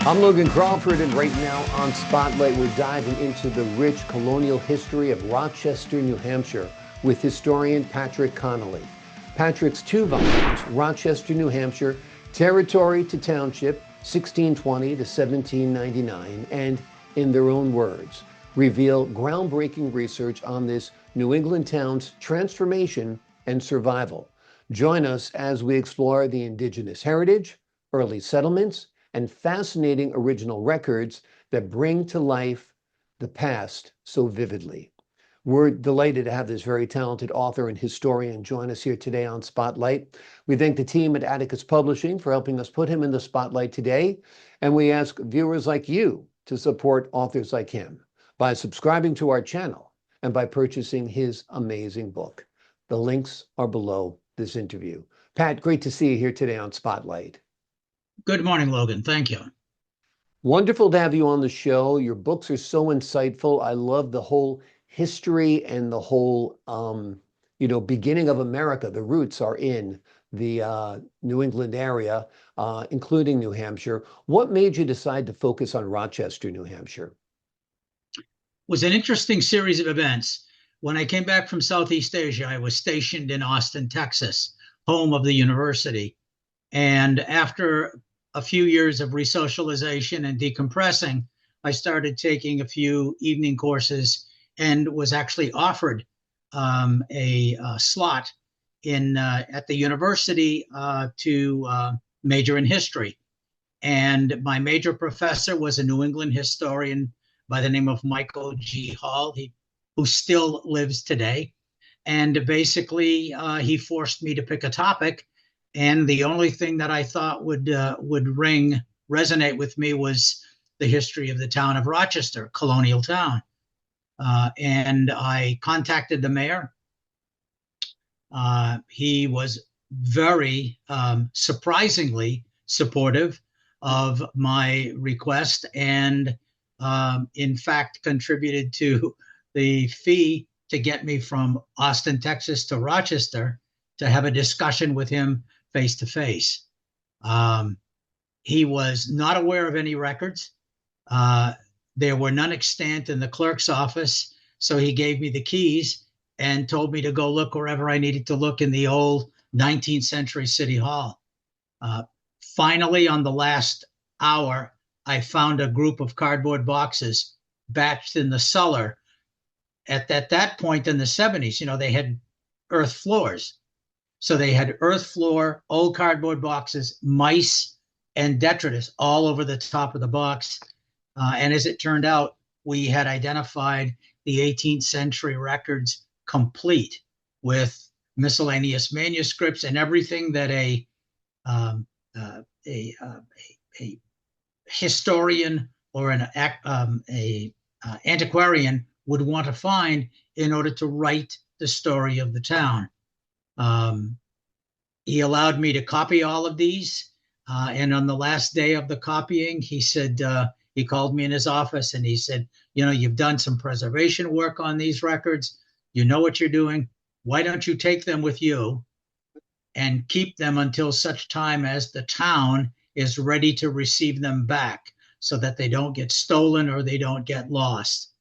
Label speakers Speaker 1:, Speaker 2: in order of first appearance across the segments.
Speaker 1: I'm Logan Crawford, and right now on Spotlight, we're diving into the rich colonial history of Rochester, New Hampshire, with historian Patrick Connelly. Patrick's two volumes, Rochester, New Hampshire, Territory to Township, 1620 to 1799, and In Their Own Words, reveal groundbreaking research on this New England town's transformation and survival. Join us as we explore the Indigenous heritage, early settlements, and fascinating original records that bring to life the past so vividly. We're delighted to have this very talented author and historian join us here today on Spotlight. We thank the team at Atticus Publishing for helping us put him in the spotlight today, and we ask viewers like you to support authors like him by subscribing to our channel and by purchasing his amazing book. The links are below this interview. Pat, great to see you here today on Spotlight.
Speaker 2: Good morning, Logan. Thank you.
Speaker 1: Wonderful to have you on the show. Your books are so insightful. I love the whole history and the whole, beginning of America. The roots are in the New England area, including New Hampshire. What made you decide to focus on Rochester, New Hampshire?
Speaker 2: It was an interesting series of events. When I came back from Southeast Asia, I was stationed in Austin, Texas, home of the university. And after a few years of resocialization and decompressing, I started taking a few evening courses and was actually offered a slot at the university to major in history. And my major professor was a New England historian by the name of Michael G. Hall, who still lives today. And basically, he forced me to pick a topic. And the only thing that I thought would resonate with me was the history of the town of Rochester, colonial town. And I contacted the mayor. He was very surprisingly supportive of my request and, in fact, contributed to the fee to get me from Austin, Texas to Rochester to have a discussion with him face to face. He was not aware of any records. There were none extant in the clerk's office, so he gave me the keys and told me to go look wherever I needed to look in the old 19th century City Hall. Finally, on the last hour, I found a group of cardboard boxes batched in the cellar. At that point in the 70s, they had earth floors. So they had earth floor, old cardboard boxes, mice, and detritus all over the top of the box. And as it turned out, we had identified the 18th century records complete with miscellaneous manuscripts and everything that a historian or an antiquarian would want to find in order to write the story of the town. He allowed me to copy all of these. And on the last day of the copying, he said, he called me in his office and he said, you've done some preservation work on these records. You know what you're doing. Why don't you take them with you and keep them until such time as the town is ready to receive them back so that they don't get stolen or they don't get lost.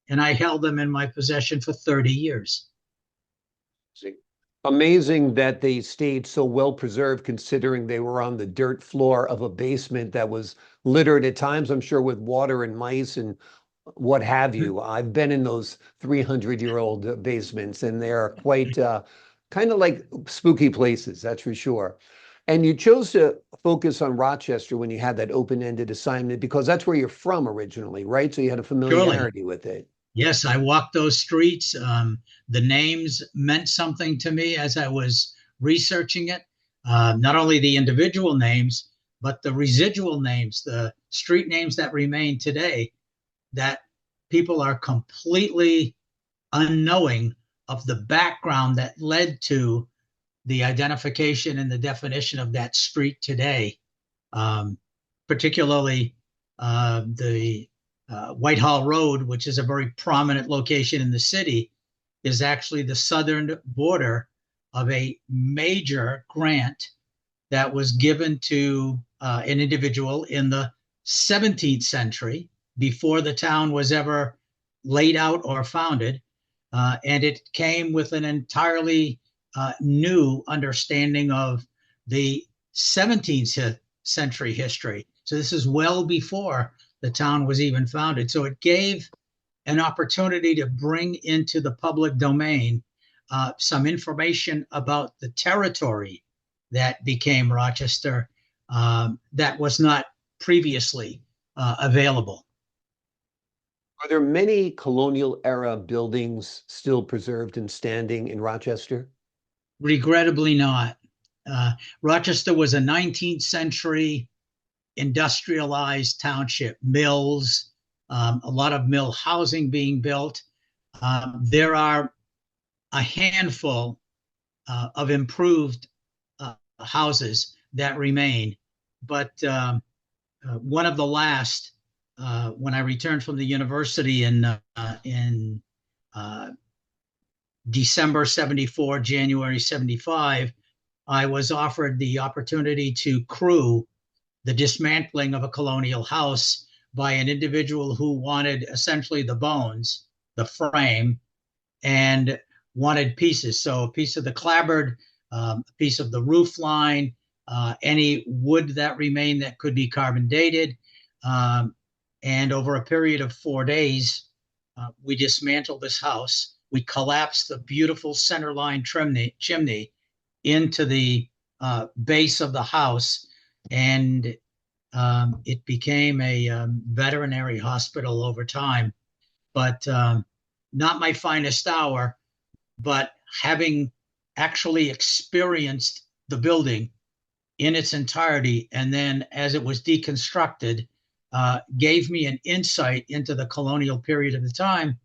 Speaker 2: And I held them in my possession for 30 years.
Speaker 1: Amazing that they stayed so well preserved, considering they were on the dirt floor of a basement that was littered at times, I'm sure, with water and mice and what have you. I've been in those 300-year-old basements, and they're quite kind of like spooky places, that's for sure. And you chose to focus on Rochester when you had that open-ended assignment because that's where you're from originally, right? So you had a familiarity with it.
Speaker 2: Yes, I walked those streets. The names meant something to me as I was researching it. Not only the individual names, but the residual names, the street names that remain today, that people are completely unknowing of the background that led to the identification and the definition of that street today. Particularly the Whitehall Road, which is a very prominent location in the city, is actually the southern border of a major grant that was given to an individual in the 17th century, before the town was ever laid out or founded. And it came with an entirely new understanding of the 17th century history. So this is well before the town was even founded. So it gave an opportunity to bring into the public domain some information about the territory that became Rochester that was not previously available.
Speaker 1: Are there many colonial era buildings still preserved and standing in Rochester?
Speaker 2: Regrettably not. Rochester was a 19th century industrialized township, mills, a lot of mill housing being built. There are a handful of improved houses that remain, but one of the last, when I returned from the university in December 74, January 75, I was offered the opportunity to crew the dismantling of a colonial house by an individual who wanted essentially the bones, the frame, and wanted pieces. So a piece of the clapboard, a piece of the roof line, any wood that remained that could be carbon dated. And over a period of 4 days, we dismantled this house. We collapsed the beautiful centerline chimney into the base of the house, and it became a veterinary hospital over time. But not my finest hour, but having actually experienced the building in its entirety, and then as it was deconstructed, gave me an insight into the colonial period of the time.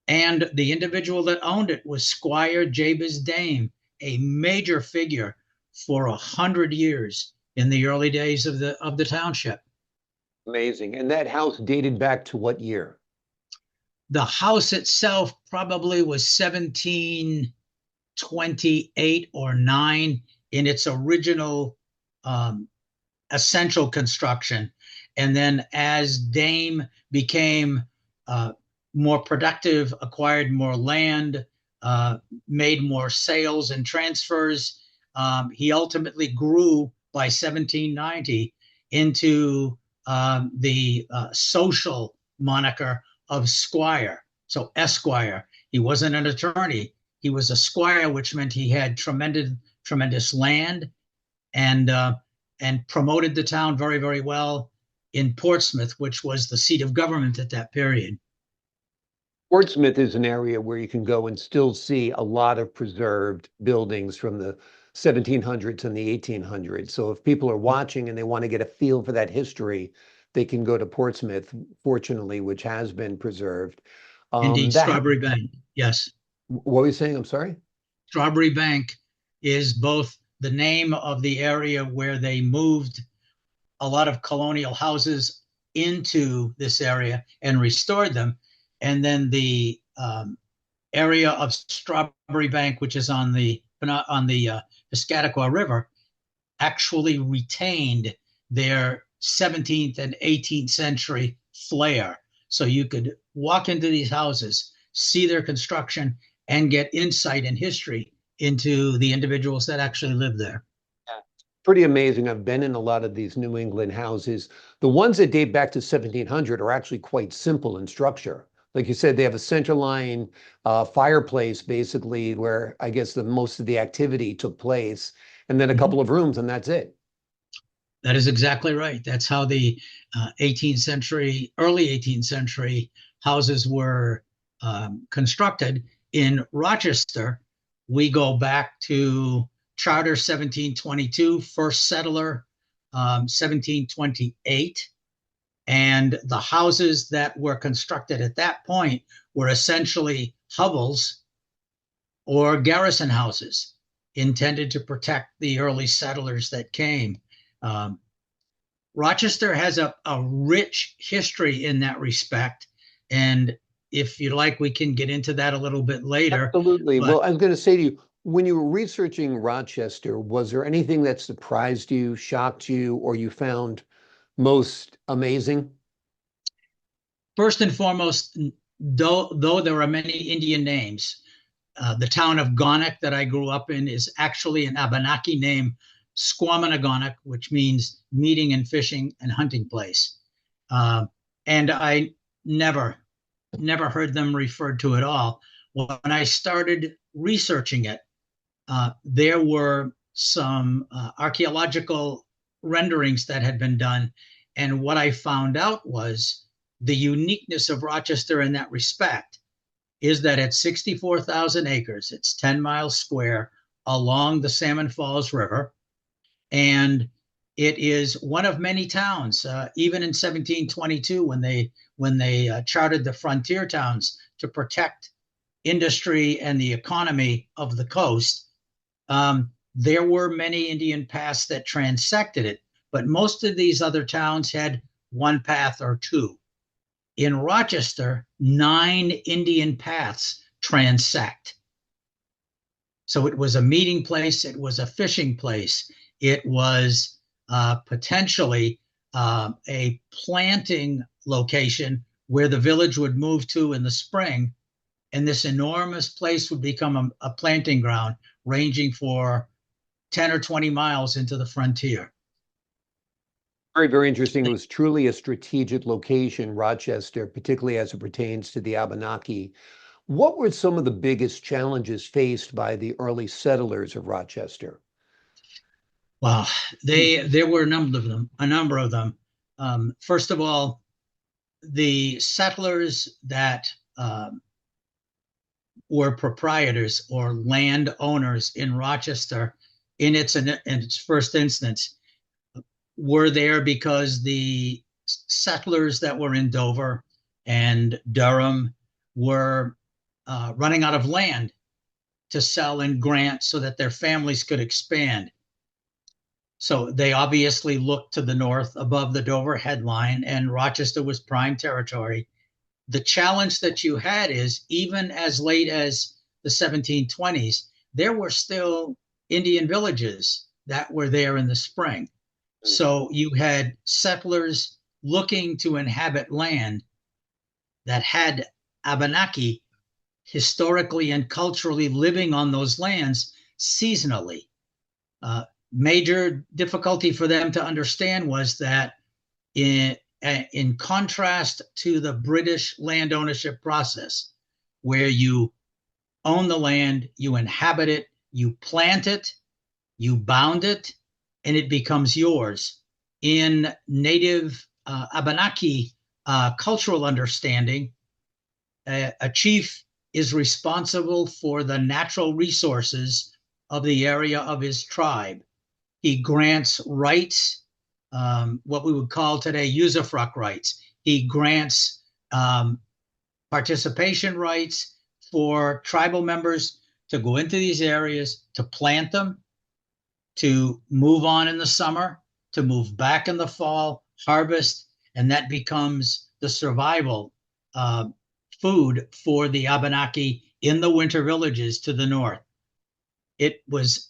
Speaker 2: And the individual that owned it was Squire Jabez Dame, a major figure for 100 years in the early days of the township.
Speaker 1: Amazing. And that house dated back to what year?
Speaker 2: The house itself probably was 1728 or 9 in its original essential construction. And then as Dame became more productive, acquired more land, made more sales and transfers, he ultimately grew by 1790 into the social moniker of Squire. So Esquire. He wasn't an attorney. He was a squire, which meant he had tremendous land, and promoted the town very, very well in Portsmouth, which was the seat of government at that period.
Speaker 1: Portsmouth is an area where you can go and still see a lot of preserved buildings from the 1700s and the 1800s. So if people are watching and they want to get a feel for that history, they can go to Portsmouth, fortunately, which has been preserved.
Speaker 2: Indeed, Strawberry Bank, yes.
Speaker 1: What were you saying? I'm sorry?
Speaker 2: Strawberry Bank is both the name of the area where they moved a lot of colonial houses into this area and restored them. And then the area of Strawberry Bank, which is on the Piscataqua River, actually retained their 17th and 18th century flair. So you could walk into these houses, see their construction, and get insight and history into the individuals that actually lived there.
Speaker 1: Yeah. Pretty amazing. I've been in a lot of these New England houses. The ones that date back to 1700 are actually quite simple in structure. Like you said, they have a centerline fireplace, basically, where I guess most of the activity took place, and then a couple of rooms, and that's it.
Speaker 2: That is exactly right. That's how the 18th century, early 18th century houses were constructed. In Rochester, we go back to Charter 1722, first settler 1728. And the houses that were constructed at that point were essentially hovels or garrison houses intended to protect the early settlers that came. Rochester has a rich history in that respect. And if you like, we can get into that a little bit later.
Speaker 1: Absolutely. Well, I was going to say to you, when you were researching Rochester, was there anything that surprised you, shocked you, or you found most amazing?
Speaker 2: First and foremost, though there are many Indian names, the town of Gonek that I grew up in is actually an Abenaki name, Squaminegonek, which means meeting and fishing and hunting place. And I never heard them referred to at all. When I started researching it, there were some archaeological renderings that had been done. And what I found out was the uniqueness of Rochester in that respect is that at 64,000 acres, it's 10 miles square along the Salmon Falls River. And it is one of many towns, even in 1722, when they chartered the frontier towns to protect industry and the economy of the coast. There were many Indian paths that transected it, but most of these other towns had one path or two. In Rochester, 9 Indian paths transect. So it was a meeting place, it was a fishing place, it was potentially a planting location where the village would move to in the spring, and this enormous place would become a planting ground ranging for 10 or 20 miles into the frontier.
Speaker 1: Very, very interesting. It was truly a strategic location, Rochester, particularly as it pertains to the Abenaki. What were some of the biggest challenges faced by the early settlers of Rochester?
Speaker 2: Well, there were a number of them. First of all, the settlers that were proprietors or landowners in Rochester in its first instance were there because the settlers that were in Dover and Durham were running out of land to sell and grant so that their families could expand. So they obviously looked to the north above the Dover headline, and Rochester was prime territory. The challenge that you had is even as late as the 1720s, there were still Indian villages that were there in the spring. So you had settlers looking to inhabit land that had Abenaki historically and culturally living on those lands seasonally. Major difficulty for them to understand was that in contrast to the British land ownership process, where you own the land, you inhabit it, you plant it, you bound it, and it becomes yours. In native Abenaki cultural understanding, a chief is responsible for the natural resources of the area of his tribe. He grants rights, what we would call today usufruct rights. He grants participation rights for tribal members to go into these areas, to plant them, to move on in the summer, to move back in the fall, harvest, and that becomes the survival food for the Abenaki in the winter villages to the north. It was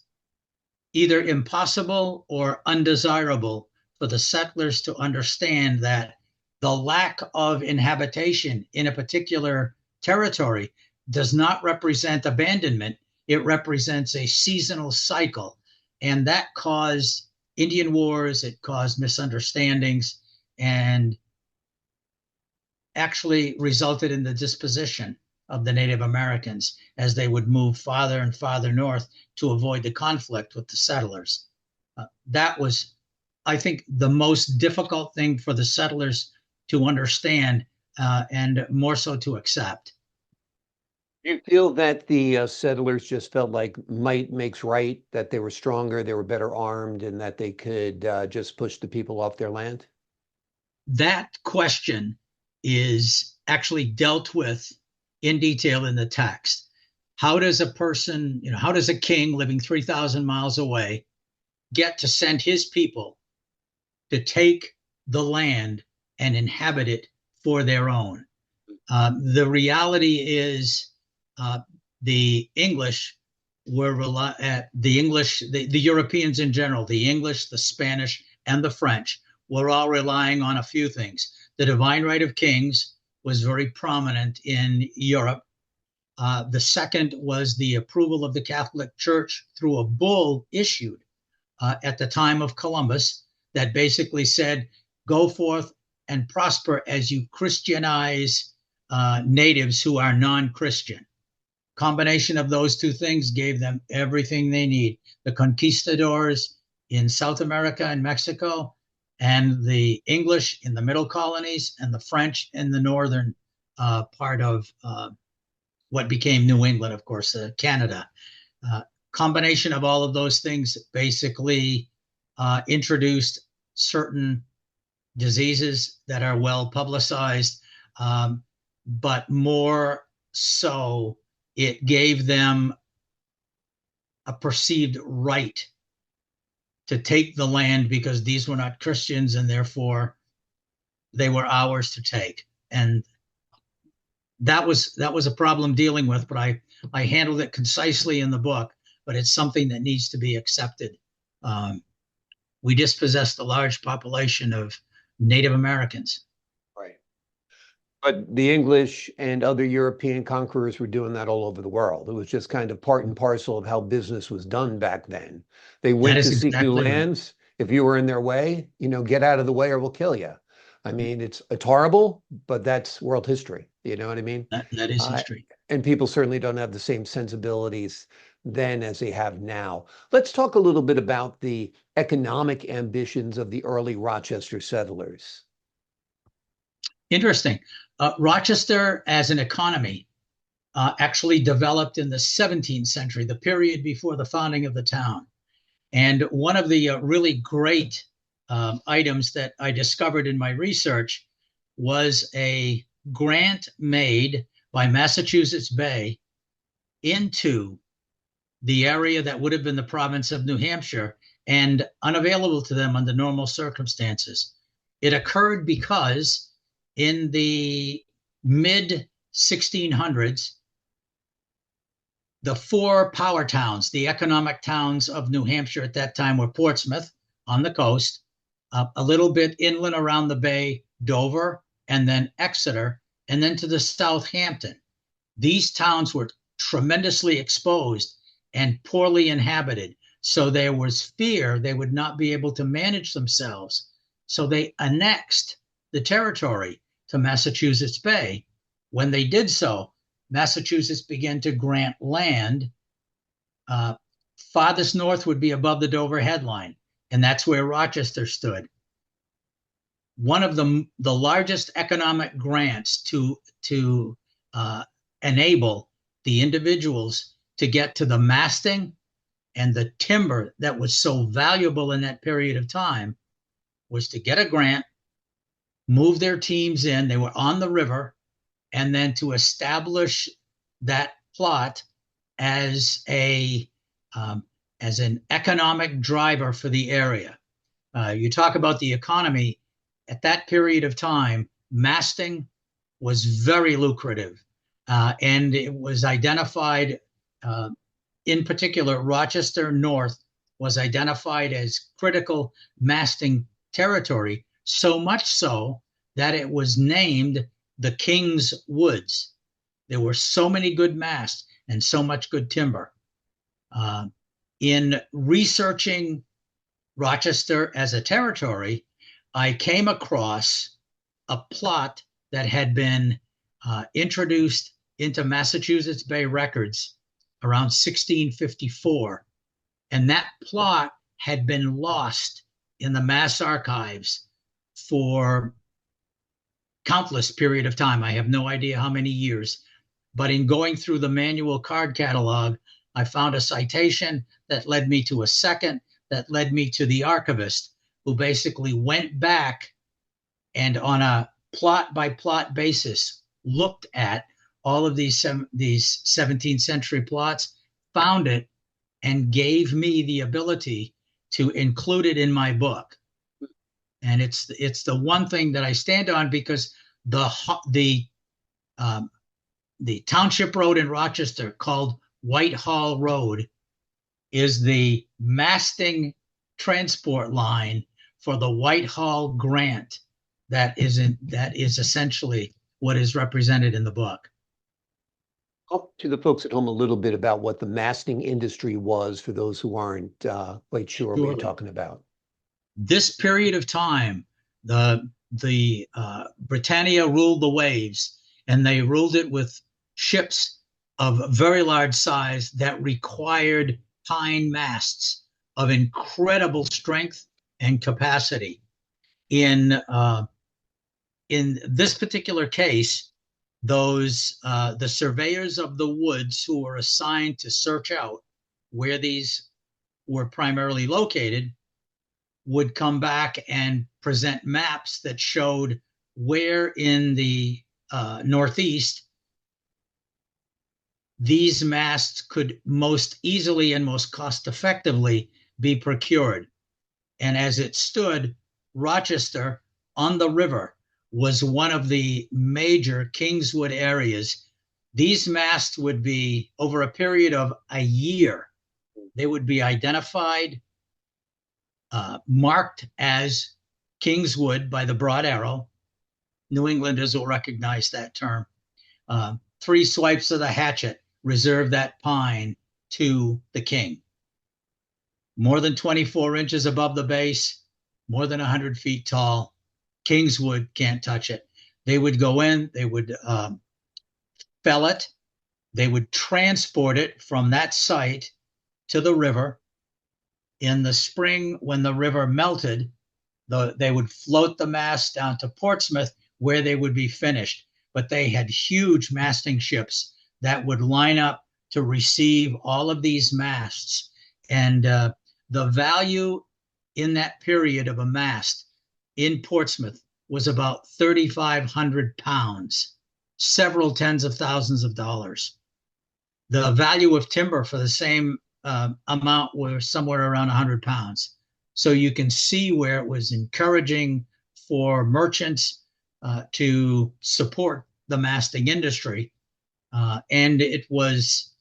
Speaker 2: either impossible or undesirable for the settlers to understand that the lack of inhabitation in a particular territory does not represent abandonment. It represents a seasonal cycle. And that caused Indian wars, it caused misunderstandings, and actually resulted in the disposition of the Native Americans as they would move farther and farther north to avoid the conflict with the settlers. That was, I think, the most difficult thing for the settlers to understand and more so to accept.
Speaker 1: Do you feel that the settlers just felt like might makes right, that they were stronger, they were better armed, and that they could just push the people off their land?
Speaker 2: That question is actually dealt with in detail in the text. How does a person, how does a king living 3,000 miles away get to send his people to take the land and inhabit it for their own? The reality is the English were the Europeans in general, the English, the Spanish, and the French were all relying on a few things. The divine right of kings was very prominent in Europe. The second was the approval of the Catholic Church through a bull issued at the time of Columbus that basically said, go forth and prosper as you Christianize natives who are non-Christian. Combination of those two things gave them everything they need. The conquistadors in South America and Mexico, and the English in the middle colonies, and the French in the northern part of what became New England, of course, Canada. Combination of all of those things basically introduced certain diseases that are well publicized, but more so, it gave them a perceived right to take the land because these were not Christians and therefore they were ours to take. And that was a problem dealing with, but I handled it concisely in the book, but it's something that needs to be accepted. We dispossessed a large population of Native Americans.
Speaker 1: Right. But the English and other European conquerors were doing that all over the world. It was just kind of part and parcel of how business was done back then. They went to seek new lands. If you were in their way, get out of the way or we'll kill you. I mean, it's horrible, but that's world history. You know what I mean?
Speaker 2: That is history.
Speaker 1: And people certainly don't have the same sensibilities then as they have now. Let's talk a little bit about the economic ambitions of the early Rochester settlers.
Speaker 2: Interesting. Rochester as an economy actually developed in the 17th century, the period before the founding of the town. And one of the really great items that I discovered in my research was a grant made by Massachusetts Bay into the area that would have been the province of New Hampshire and unavailable to them under normal circumstances. It occurred because in the mid 1600s, the four power towns, the economic towns of New Hampshire at that time were Portsmouth on the coast, a little bit inland around the bay, Dover, and then Exeter, and then to the Southampton. These towns were tremendously exposed and poorly inhabited. So there was fear they would not be able to manage themselves. So they annexed the territory to Massachusetts Bay. When they did so, Massachusetts began to grant land. Farthest north would be above the Dover headline, and that's where Rochester stood. One of the largest economic grants to enable the individuals to get to the masting and the timber that was so valuable in that period of time was to get a grant, move their teams in, they were on the river, and then to establish that plot as an economic driver for the area. You talk about the economy. At that period of time, masting was very lucrative, and it was identified, in particular, Rochester North was identified as critical masting territory, so much so that it was named the King's Woods. There were so many good masts and so much good timber. In researching Rochester as a territory, I came across a plot that had been introduced into Massachusetts Bay Records around 1654. And that plot had been lost in the Mass Archives for countless period of time. I have no idea how many years. But in going through the manual card catalog, I found a citation that led me to a second, that led me to the archivist, who basically went back and on a plot by plot basis looked at all of these 17th century plots, found it, and gave me the ability to include it in my book. And it's the one thing that I stand on, because the Township Road in Rochester, called Whitehall Road, is the masting transport line for the Whitehall Grant that is essentially what is represented in the book.
Speaker 1: Talk to the folks at home a little bit about what the masting industry was for those who aren't quite sure what you're talking about.
Speaker 2: This period of time, the Britannia ruled the waves, and they ruled it with ships of very large size that required pine masts of incredible strength and capacity. In this particular case, the surveyors of the woods who were assigned to search out where these were primarily located would come back and present maps that showed where in the Northeast these masts could most easily and most cost effectively be procured. And as it stood, Rochester on the river was one of the major Kingswood areas. These masts would be, over a period of a year, they would be identified, marked as Kingswood by the broad arrow. New Englanders will recognize that term. 3 swipes of the hatchet reserve that pine to the king. More than 24 inches above the base, more than 100 feet tall, Kingswood can't touch it. They would go in, they would fell it, they would transport it from that site to the river. In the spring, when the river melted, they would float the masts down to Portsmouth, where they would be finished. But they had huge masting ships that would line up to receive all of these masts. And the value in that period of a mast in Portsmouth was about 3,500 pounds, several tens of thousands of dollars. The value of timber for the same amount was somewhere around 100 pounds. So you can see where it was encouraging for merchants to support the masting industry. And it was,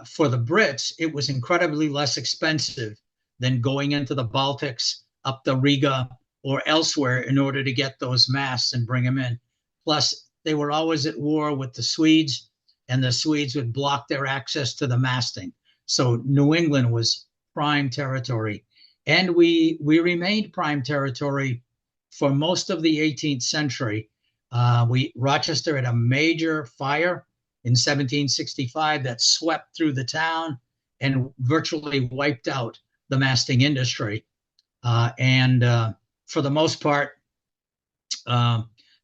Speaker 2: for the Brits, it was incredibly less expensive than going into the Baltics, up the Riga, or elsewhere in order to get those masts and bring them in. Plus, they were always at war with the Swedes, and the Swedes would block their access to the masting. So New England was prime territory. And we remained prime territory for most of the 18th century. Rochester had a major fire in 1765 that swept through the town and virtually wiped out the masting industry. And for the most part,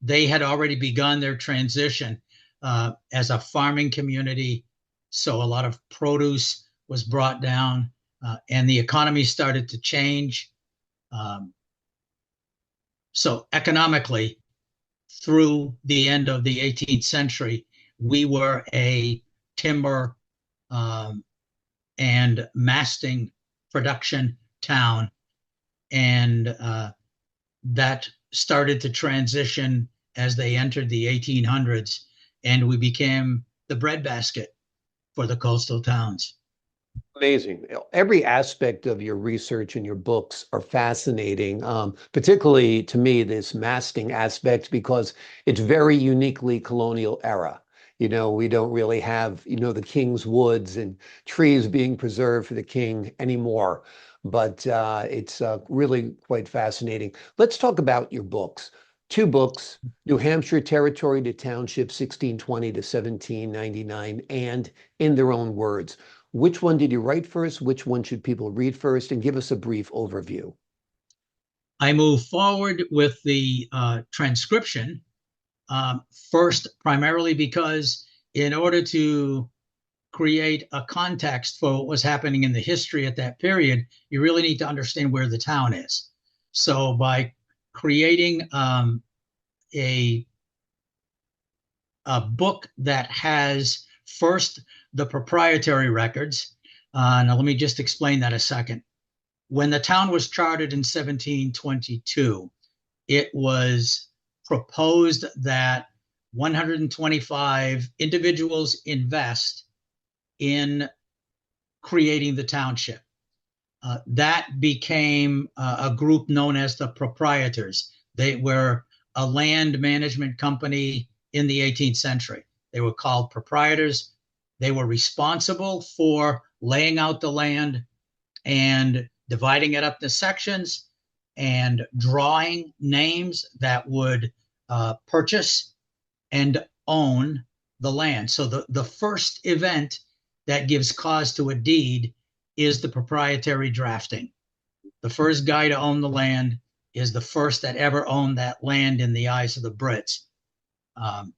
Speaker 2: they had already begun their transition as a farming community. So a lot of produce was brought down, and the economy started to change. So economically, through the end of the 18th century, we were a timber and masting production town. And that started to transition as they entered the 1800s, and we became the breadbasket for the coastal towns.
Speaker 1: Amazing. Every aspect of your research and your books are fascinating, particularly to me, this masting aspect, because it's very uniquely colonial era. You know, we don't really have, the king's woods and trees being preserved for the king anymore, but it's really quite fascinating. Let's talk about your books. 2 books, New Hampshire Territory to Township, 1620 to 1799, and In Their Own Words. Which one did you write first? Which one should people read first? And give us a brief overview.
Speaker 2: I move forward with the transcription first, primarily because in order to create a context for what was happening in the history at that period, you really need to understand where the town is. So by creating a book that has first the proprietary records. Now, let me just explain that a second. When the town was chartered in 1722, it was proposed that 125 individuals invest in creating the township. that became a group known as the proprietors. They were a land management company in the 18th century. They were called proprietors. They were responsible for laying out the land and dividing it up to sections and drawing names that would purchase and own the land. So the first event that gives cause to a deed is the proprietary drafting. The first guy to own the land is the first that ever owned that land in the eyes of the Brits. And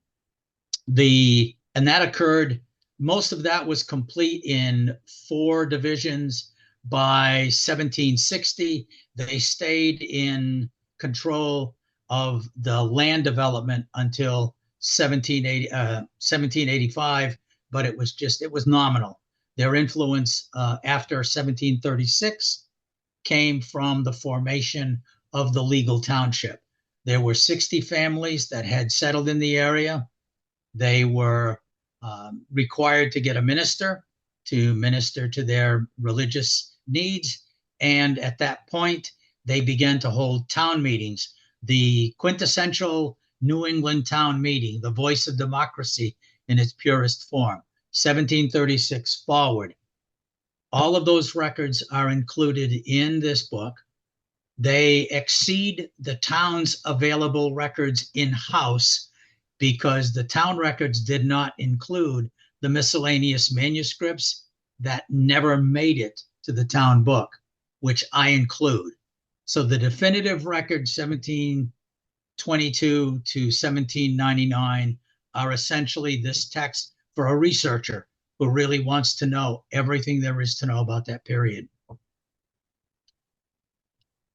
Speaker 2: that occurred, most of that was complete in 4 divisions by 1760. They stayed in control of the land development until 1785, but it was nominal. Their influence after 1736 came from the formation of the legal township. There were 60 families that had settled in the area. They were required to get a minister to minister to their religious needs. And at that point, they began to hold town meetings, the quintessential New England town meeting, the voice of democracy in its purest form, 1736 forward. All of those records are included in this book. They exceed the town's available records in-house because the town records did not include the miscellaneous manuscripts that never made it to the town book, which I include. So the definitive record, 1722 to 1799, are essentially this text for a researcher who really wants to know everything there is to know about that period.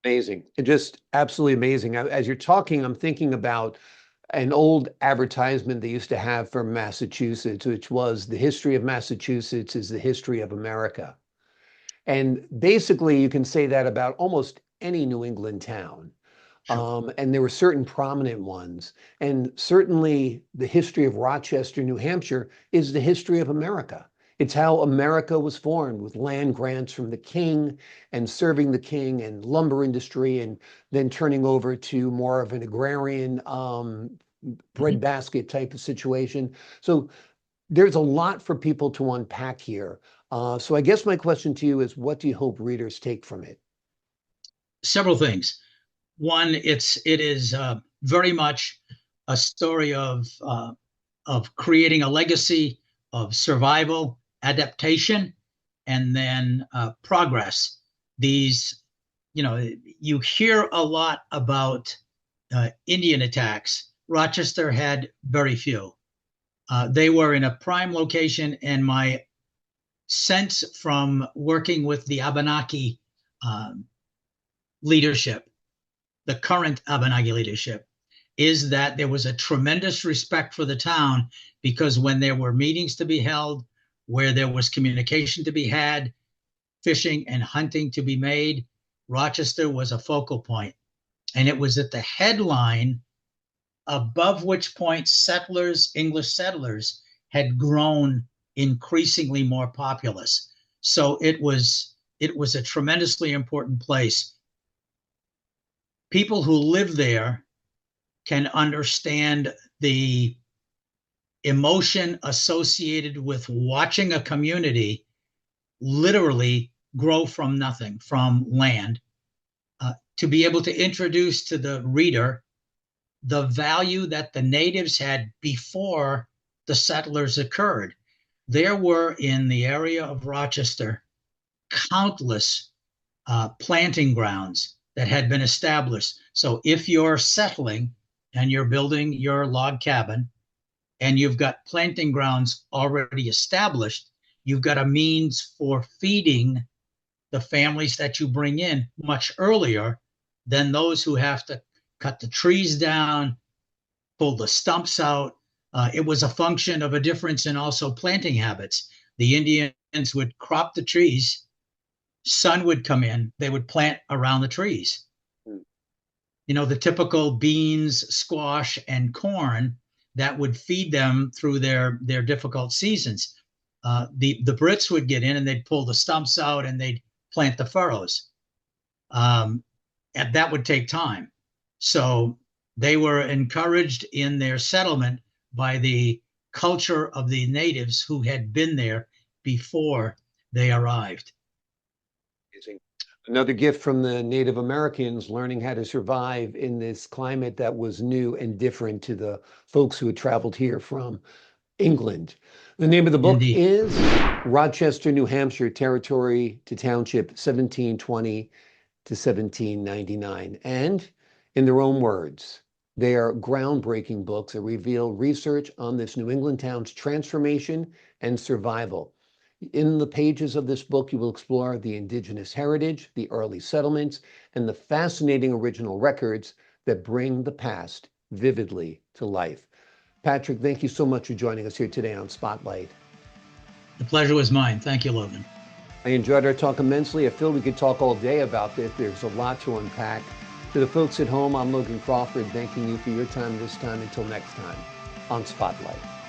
Speaker 1: Amazing. And just absolutely amazing. As you're talking, I'm thinking about an old advertisement they used to have for Massachusetts, which was the history of Massachusetts is the history of America. And basically, you can say that about almost any New England town.
Speaker 2: Sure.
Speaker 1: And there were certain prominent ones. And certainly the history of Rochester, New Hampshire is the history of America. It's how America was formed, with land grants from the king and serving the king and lumber industry, and then turning over to more of an agrarian breadbasket type of situation. So there's a lot for people to unpack here. So I guess my question to you is, what do you hope readers take from it?
Speaker 2: Several things. One, it is very much a story of creating a legacy of survival, adaptation, and then progress. These, you hear a lot about Indian attacks. Rochester had very few. They were in a prime location, and my sense from working with the Abenaki leadership, the current Abenaki leadership, is that there was a tremendous respect for the town, because when there were meetings to be held, where there was communication to be had, fishing and hunting to be made, Rochester was a focal point. And it was at the headline above which point English settlers, had grown increasingly more populous. So it was a tremendously important place. People who live there can understand the emotion associated with watching a community literally grow from nothing, from land, to be able to introduce to the reader the value that the natives had before the settlers occurred. There were, in the area of Rochester, countless planting grounds that had been established. So if you're settling and you're building your log cabin and you've got planting grounds already established, you've got a means for feeding the families that you bring in much earlier than those who have to cut the trees down, pull the stumps out. It was a function of a difference in also planting habits. The Indians would crop the trees, sun would come in, they would plant around the trees. The typical beans, squash, and corn that would feed them through their difficult seasons. The Brits would get in and they'd pull the stumps out and they'd plant the furrows. And that would take time. So they were encouraged in their settlement by the culture of the natives who had been there before they arrived.
Speaker 1: Amazing. Another gift from the Native Americans, learning how to survive in this climate that was new and different to the folks who had traveled here from England. The name of the book
Speaker 2: Indeed.
Speaker 1: is Rochester, New Hampshire, Territory to Township, 1720 to 1799. And in their own words, they are groundbreaking books that reveal research on this New England town's transformation and survival. In the pages of this book, you will explore the Indigenous heritage, the early settlements, and the fascinating original records that bring the past vividly to life. Patrick, thank you so much for joining us here today on Spotlight.
Speaker 2: The pleasure was mine. Thank you, Logan.
Speaker 1: I enjoyed our talk immensely. I feel we could talk all day about this. There's a lot to unpack. To the folks at home, I'm Logan Crawford, thanking you for your time this time. Until next time on Spotlight.